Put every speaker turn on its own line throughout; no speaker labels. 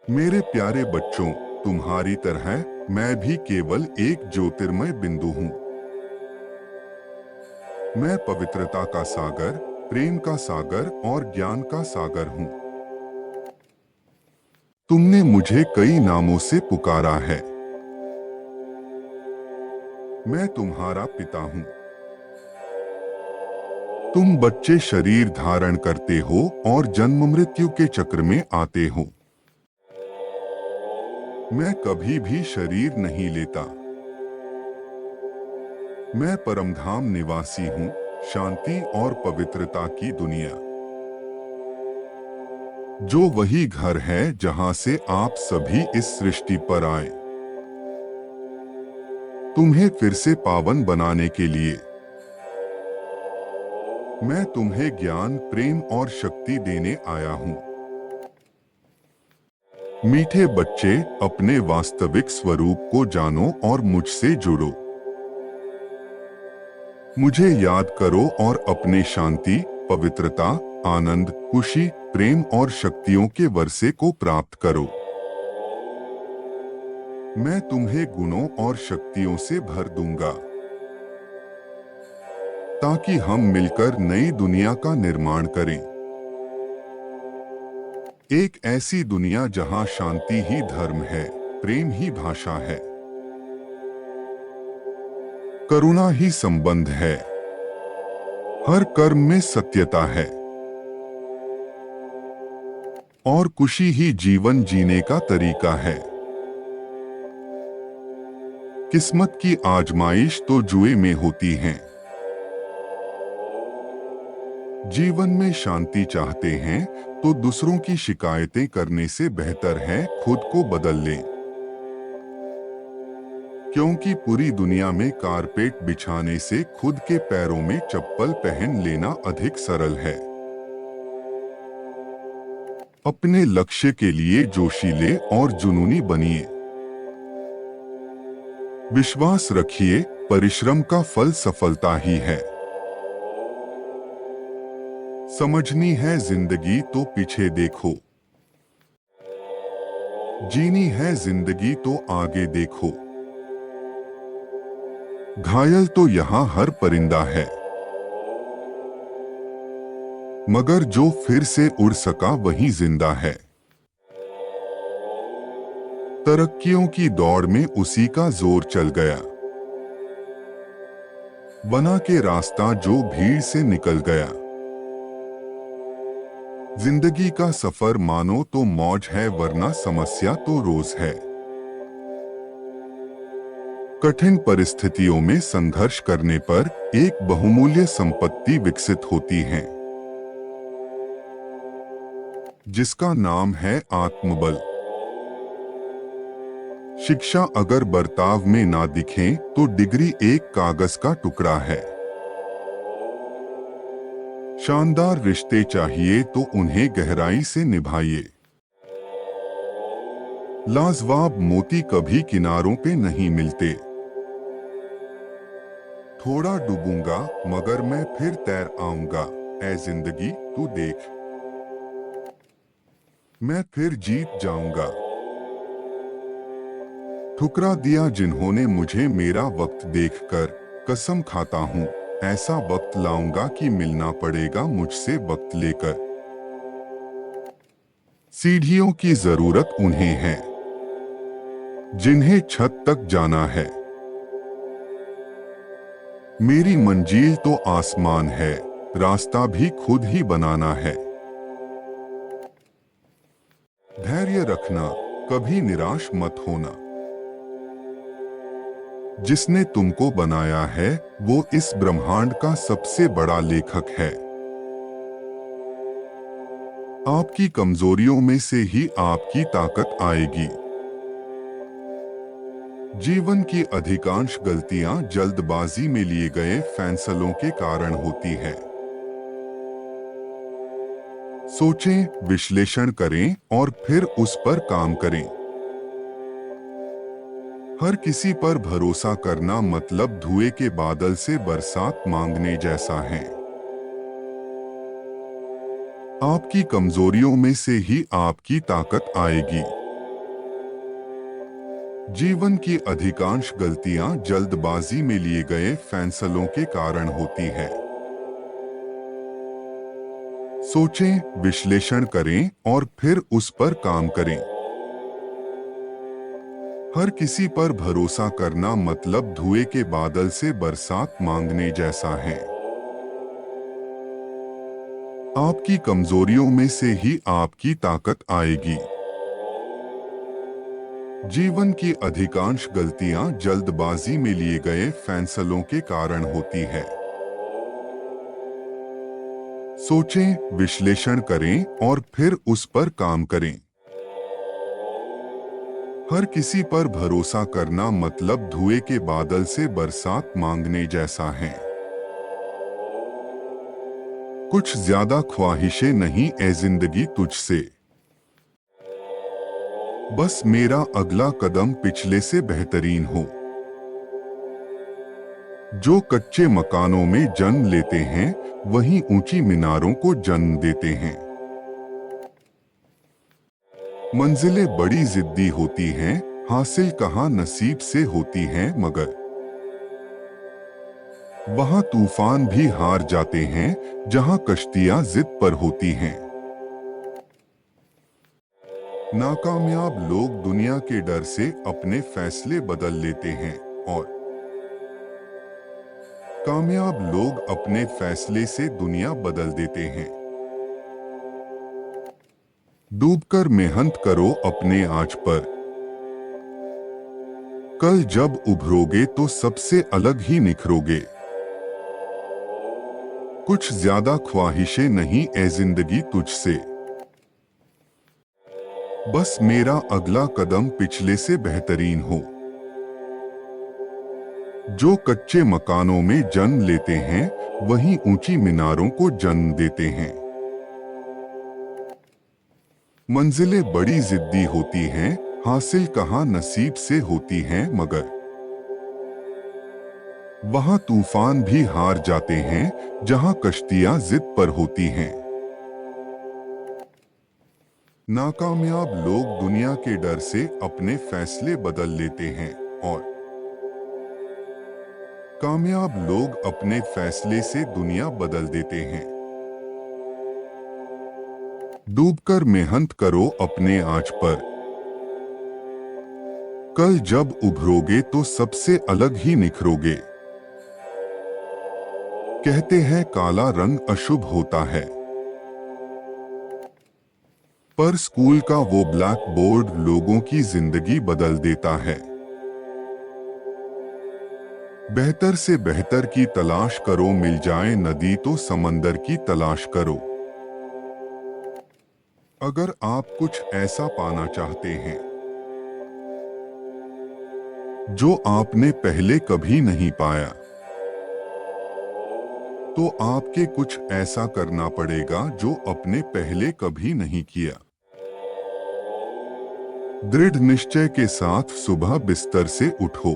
मेरे प्यारे बच्चों, तुम्हारी तरह मैं भी केवल एक ज्योतिर्मय बिंदु हूँ। मैं पवित्रता का सागर, प्रेम का सागर और ज्ञान का सागर हूँ। तुमने मुझे कई नामों से पुकारा है। मैं तुम्हारा पिता हूँ। तुम बच्चे शरीर धारण करते हो और जन्म मृत्यु के चक्र में आते हो। मैं कभी भी शरीर नहीं लेता। मैं परमधाम निवासी हूँ, शांति और पवित्रता की दुनिया। जो वही घर है जहां से आप सभी इस सृष्टि पर आए। तुम्हें फिर से पावन बनाने के लिए मैं तुम्हें ज्ञान, प्रेम और शक्ति देने आया हूँ। मीठे बच्चे, अपने वास्तविक स्वरूप को जानो और मुझसे जुड़ो। मुझे याद करो और अपने शांति, पवित्रता, आनंद, खुशी, प्रेम और शक्तियों के वर्षे को प्राप्त करो। मैं तुम्हें गुणों और शक्तियों से भर दूंगा ताकि हम मिलकर नई दुनिया का निर्माण करें। एक ऐसी दुनिया जहां शांति ही धर्म है, प्रेम ही भाषा है, करुणा ही संबंध है, हर कर्म में सत्यता है और खुशी ही जीवन जीने का तरीका है। किस्मत की आजमाइश तो जुए में होती है। जीवन में शांति चाहते हैं तो दूसरों की शिकायतें करने से बेहतर है खुद को बदल लें। क्योंकि पूरी दुनिया में कारपेट बिछाने से खुद के पैरों में चप्पल पहन लेना अधिक सरल है। अपने लक्ष्य के लिए जोशीले और जुनूनी बनिए। विश्वास रखिए, परिश्रम का फल सफलता ही है। समझनी है जिंदगी तो पीछे देखो। जीनी है जिंदगी तो आगे देखो। घायल तो यहाँ हर परिंदा है, मगर जो फिर से उड़ सका वही जिंदा है। तरक्कियों की दौड़ में उसी का जोर चल गया। बना के रास्ता जो भीड़ से निकल गया। जिंदगी का सफर मानो तो मौज है, वरना समस्या तो रोज है। कठिन परिस्थितियों में संघर्ष करने पर एक बहुमूल्य संपत्ति विकसित होती है, जिसका नाम है आत्मबल। शिक्षा अगर बर्ताव में ना दिखे तो डिग्री एक कागज का टुकड़ा है। शानदार रिश्ते चाहिए तो उन्हें गहराई से निभाइए। लाजवाब मोती कभी किनारों पे नहीं मिलते। थोड़ा डूबूंगा मगर मैं फिर तैर आऊंगा, ऐ जिंदगी तू देख। मैं फिर जीत जाऊंगा। ठुकरा दिया जिन्होंने मुझे, मेरा वक्त देखकर कसम खाता हूँ ऐसा वक्त लाऊंगा कि मिलना पड़ेगा मुझसे वक्त लेकर। सीढ़ियों की जरूरत उन्हें है जिन्हें छत तक जाना है। मेरी मंजिल तो आसमान है, रास्ता भी खुद ही बनाना है। धैर्य रखना, कभी निराश मत होना। जिसने तुमको बनाया है वो इस ब्रह्मांड का सबसे बड़ा लेखक है। आपकी कमजोरियों में से ही आपकी ताकत आएगी। जीवन की अधिकांश गलतियां जल्दबाजी में लिए गए फैसलों के कारण होती हैं। सोचें, विश्लेषण करें और फिर उस पर काम करें। हर किसी पर भरोसा करना मतलब धुएं के बादल से बरसात मांगने जैसा है। आपकी कमजोरियों में से ही आपकी ताकत आएगी। जीवन की अधिकांश गलतियां जल्दबाजी में लिए गए फैसलों के कारण होती है। सोचें, विश्लेषण करें और फिर उस पर काम करें। हर किसी पर भरोसा करना मतलब धुएं के बादल से बरसात मांगने जैसा है। आपकी कमजोरियों में से ही आपकी ताकत आएगी। जीवन की अधिकांश गलतियां जल्दबाजी में लिए गए फैसलों के कारण होती है। सोचें, विश्लेषण करें और फिर उस पर काम करें। हर किसी पर भरोसा करना मतलब धुएं के बादल से बरसात मांगने जैसा है। कुछ ज्यादा ख्वाहिशें नहीं ए जिंदगी तुझसे, बस मेरा अगला कदम पिछले से बेहतरीन हो। जो कच्चे मकानों में जन्म लेते हैं वहीं ऊंची मीनारों को जन्म देते हैं। मंजिलें बड़ी जिद्दी होती हैं, हासिल कहाँ नसीब से होती हैं, मगर वहां तूफान भी हार जाते हैं जहां कश्तियां जिद पर होती हैं। नाकामयाब लोग दुनिया के डर से अपने फैसले बदल लेते हैं और कामयाब लोग अपने फैसले से दुनिया बदल देते हैं। डूबकर मेहनत करो अपने आज पर, कल जब उभरोगे तो सबसे अलग ही निखरोगे। कुछ ज्यादा ख्वाहिशें नहीं ए जिंदगी तुझसे, बस मेरा अगला कदम पिछले से बेहतरीन हो। जो कच्चे मकानों में जन्म लेते हैं वहीं ऊंची मीनारों को जन्म देते हैं। मंजिलें बड़ी जिद्दी होती हैं, हासिल कहाँ नसीब से होती हैं, मगर वहां तूफान भी हार जाते हैं जहां कश्तियां जिद पर होती हैं। नाकामयाब लोग दुनिया के डर से अपने फैसले बदल लेते हैं और कामयाब लोग अपने फैसले से दुनिया बदल देते हैं। डूबकर मेहनत करो अपने आज पर, कल जब उभरोगे तो सबसे अलग ही निखरोगे। कहते हैं काला रंग अशुभ होता है, पर स्कूल का वो ब्लैक बोर्ड लोगों की जिंदगी बदल देता है। बेहतर से बेहतर की तलाश करो, मिल जाए नदी तो समंदर की तलाश करो। अगर आप कुछ ऐसा पाना चाहते हैं जो आपने पहले कभी नहीं पाया, तो आपके कुछ ऐसा करना पड़ेगा जो अपने पहले कभी नहीं किया। दृढ़ निश्चय के साथ सुबह बिस्तर से उठो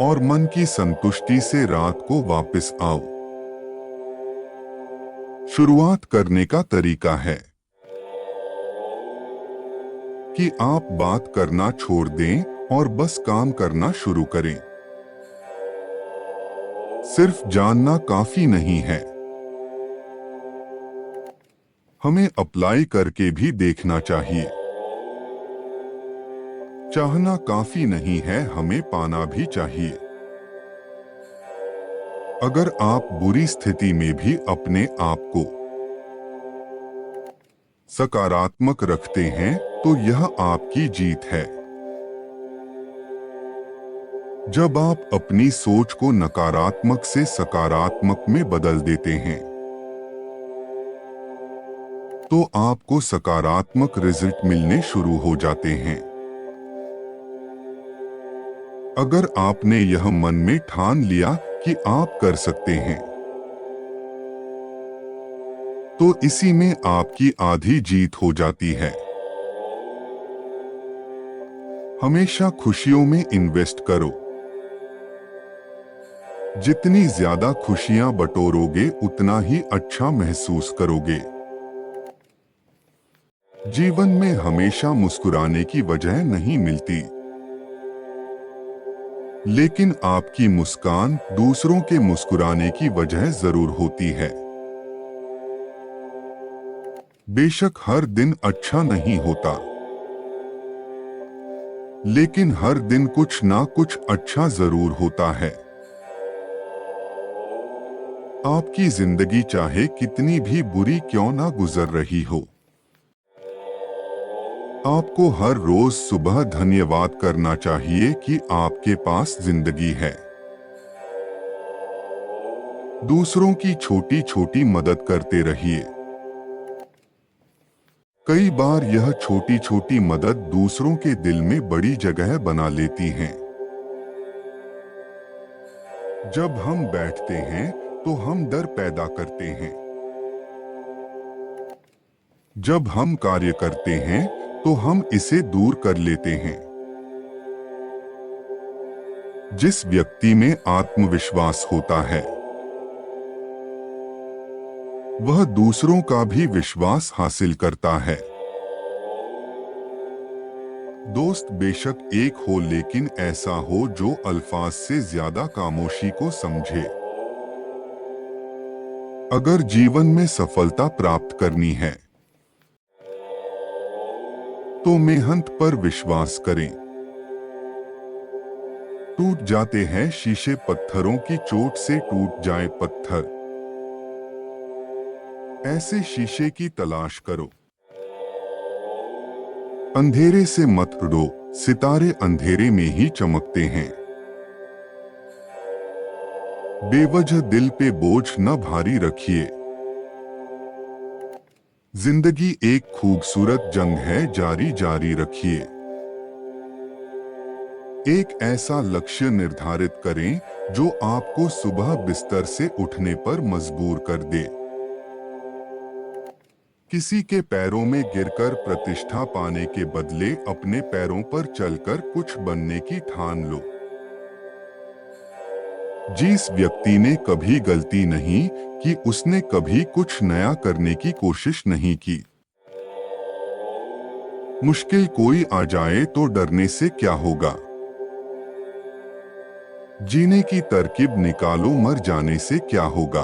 और मन की संतुष्टि से रात को वापस आओ। शुरुआत करने का तरीका है कि आप बात करना छोड़ दें और बस काम करना शुरू करें। सिर्फ जानना काफी नहीं है, हमें अप्लाई करके भी देखना चाहिए। चाहना काफी नहीं है, हमें पाना भी चाहिए। अगर आप बुरी स्थिति में भी अपने आप को सकारात्मक रखते हैं तो यह आपकी जीत है। जब आप अपनी सोच को नकारात्मक से सकारात्मक में बदल देते हैं तो आपको सकारात्मक रिजल्ट मिलने शुरू हो जाते हैं। अगर आपने यह मन में ठान लिया कि आप कर सकते हैं तो इसी में आपकी आधी जीत हो जाती है। हमेशा खुशियों में इन्वेस्ट करो। जितनी ज्यादा खुशियां बटोरोगे उतना ही अच्छा महसूस करोगे। जीवन में हमेशा मुस्कुराने की वजह नहीं मिलती, लेकिन आपकी मुस्कान दूसरों के मुस्कुराने की वजह जरूर होती है। बेशक हर दिन अच्छा नहीं होता, लेकिन हर दिन कुछ ना कुछ अच्छा जरूर होता है। आपकी जिंदगी चाहे कितनी भी बुरी क्यों ना गुजर रही हो, आपको हर रोज सुबह धन्यवाद करना चाहिए कि आपके पास जिंदगी है। दूसरों की छोटी छोटी मदद करते रहिए। कई बार यह छोटी छोटी मदद दूसरों के दिल में बड़ी जगह बना लेती हैं। जब हम बैठते हैं तो हम डर पैदा करते हैं। जब हम कार्य करते हैं तो हम इसे दूर कर लेते हैं। जिस व्यक्ति में आत्मविश्वास होता है, वह दूसरों का भी विश्वास हासिल करता है। दोस्त बेशक एक हो, लेकिन ऐसा हो जो अल्फाज से ज्यादा खामोशी को समझे। अगर जीवन में सफलता प्राप्त करनी है तो मेहनत पर विश्वास करें। टूट जाते हैं शीशे, पत्थरों की चोट से टूट जाए पत्थर। ऐसे शीशे की तलाश करो। अंधेरे से मत डरो, सितारे अंधेरे में ही चमकते हैं। बेवजह दिल पे बोझ न भारी रखिए। जिंदगी एक खूबसूरत जंग है, जारी जारी रखिए। एक ऐसा लक्ष्य निर्धारित करें जो आपको सुबह बिस्तर से उठने पर मजबूर कर दे। किसी के पैरों में गिरकर प्रतिष्ठा पाने के बदले अपने पैरों पर चलकर कुछ बनने की ठान लो। जिस व्यक्ति ने कभी गलती नहीं की, उसने कभी कुछ नया करने की कोशिश नहीं की। मुश्किल कोई आ जाए तो डरने से क्या होगा। जीने की तरकीब निकालो, मर जाने से क्या होगा।